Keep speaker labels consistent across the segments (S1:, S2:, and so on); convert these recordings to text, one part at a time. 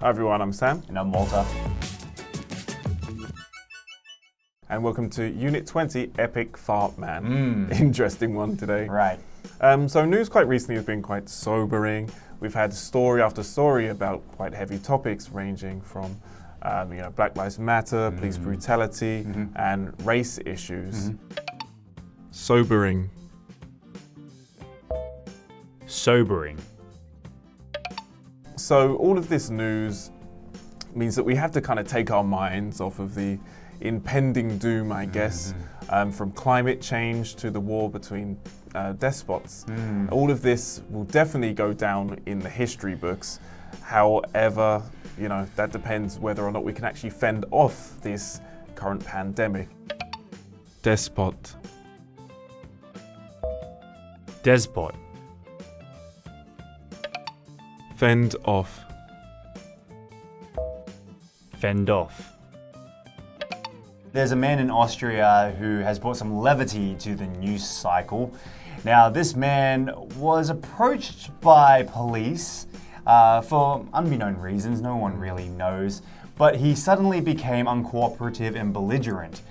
S1: Hi everyone, I'm Sam.
S2: And I'm Walter.
S1: And welcome to Unit 20, Epic Fart Man. Interesting one today.
S2: Right.
S1: So news quite recently has been quite sobering. We've had story after story about quite heavy topics ranging from Black Lives Matter, police brutality, and race issues. Sobering.
S2: Sobering.
S1: So all of this news means that we have to kind of take our minds off of the impending doom, I guess, from climate change to the war between despots. All of this will definitely go down in the history books. However, that depends whether or not we can actually fend off this current pandemic. Despot.
S2: Despot.
S1: Fend off.
S2: Fend off. There's a man in Austria who has brought some levity to the news cycle. Now, this man was approached by police for unbeknown reasons, no one really knows, but he suddenly became uncooperative and belligerent.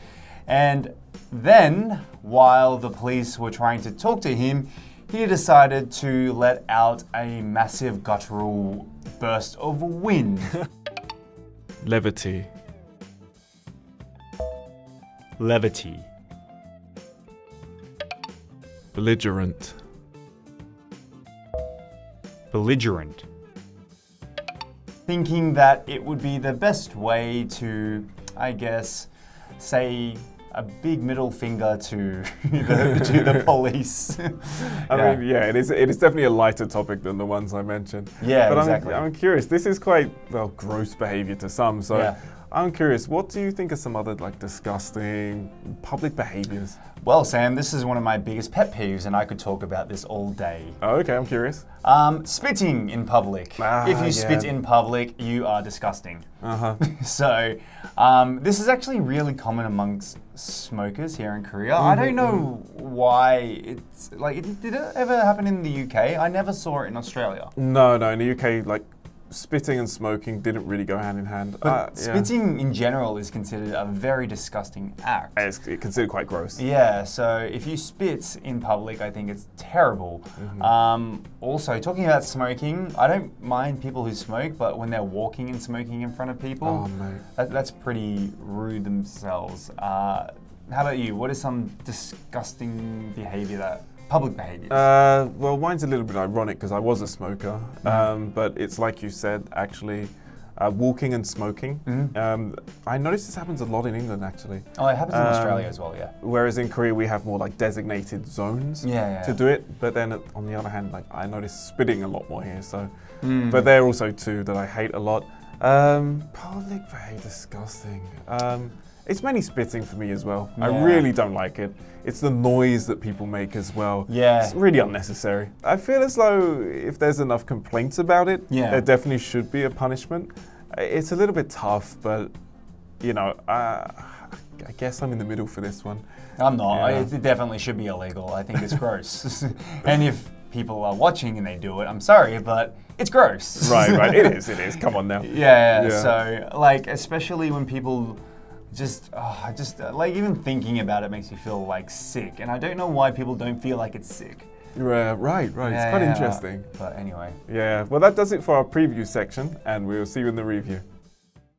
S2: And then, while the police were trying to talk to him, he decided to let out a massive guttural burst of wind.
S1: Levity.
S2: Levity.
S1: Belligerent.
S2: Belligerent. Thinking that it would be the best way to, I guess, say a big middle finger to the police.
S1: I mean, it is definitely a lighter topic than the ones I mentioned.
S2: Yeah,
S1: but
S2: exactly.
S1: I'm curious. This is quite, gross behavior to some. So
S2: yeah.
S1: I'm curious, what do you think are some other disgusting public behaviors?
S2: Well, Sam, this is one of my biggest pet peeves, and I could talk about this all day.
S1: Oh, okay, I'm curious.
S2: Spitting in public. If you spit in public, you are disgusting. So, this is actually really common amongst smokers here in Korea. I don't know why it's did it ever happen in the UK? I never saw it in Australia.
S1: No, in the UK, spitting and smoking didn't really go hand in hand.
S2: But spitting in general is considered a very disgusting act.
S1: It's considered quite gross.
S2: Yeah, so if you spit in public, I think it's terrible. Also, talking about smoking, I don't mind people who smoke, but when they're walking and smoking in front of people, that's pretty rude themselves. How about you? What is some disgusting behavior public behaviors?
S1: Well, mine's a little bit ironic because I was a smoker, but it's like you said, actually, walking and smoking. I noticed this happens a lot in England, actually.
S2: Oh, it happens in Australia as well, yeah.
S1: Whereas in Korea, we have more designated zones to do it. But then on the other hand, I noticed spitting a lot more here. So, but there are also two that I hate a lot. Public behavior, disgusting. It's mainly spitting for me as well. Yeah. I really don't like it. It's the noise that people make as well.
S2: Yeah.
S1: It's really unnecessary. I feel as though if there's enough complaints about it, there definitely should be a punishment. It's a little bit tough, but, I guess I'm in the middle for this one.
S2: I'm not. Yeah. It definitely should be illegal. I think it's gross. And if people are watching and they do it, I'm sorry, but it's gross.
S1: Right. It is. Come on now.
S2: Yeah. So, especially when people even thinking about it makes me feel sick, and I don't know why people don't feel like it's sick.
S1: Right. It's quite interesting.
S2: But anyway.
S1: Yeah. Well, that does it for our preview section, and we'll see you in the review.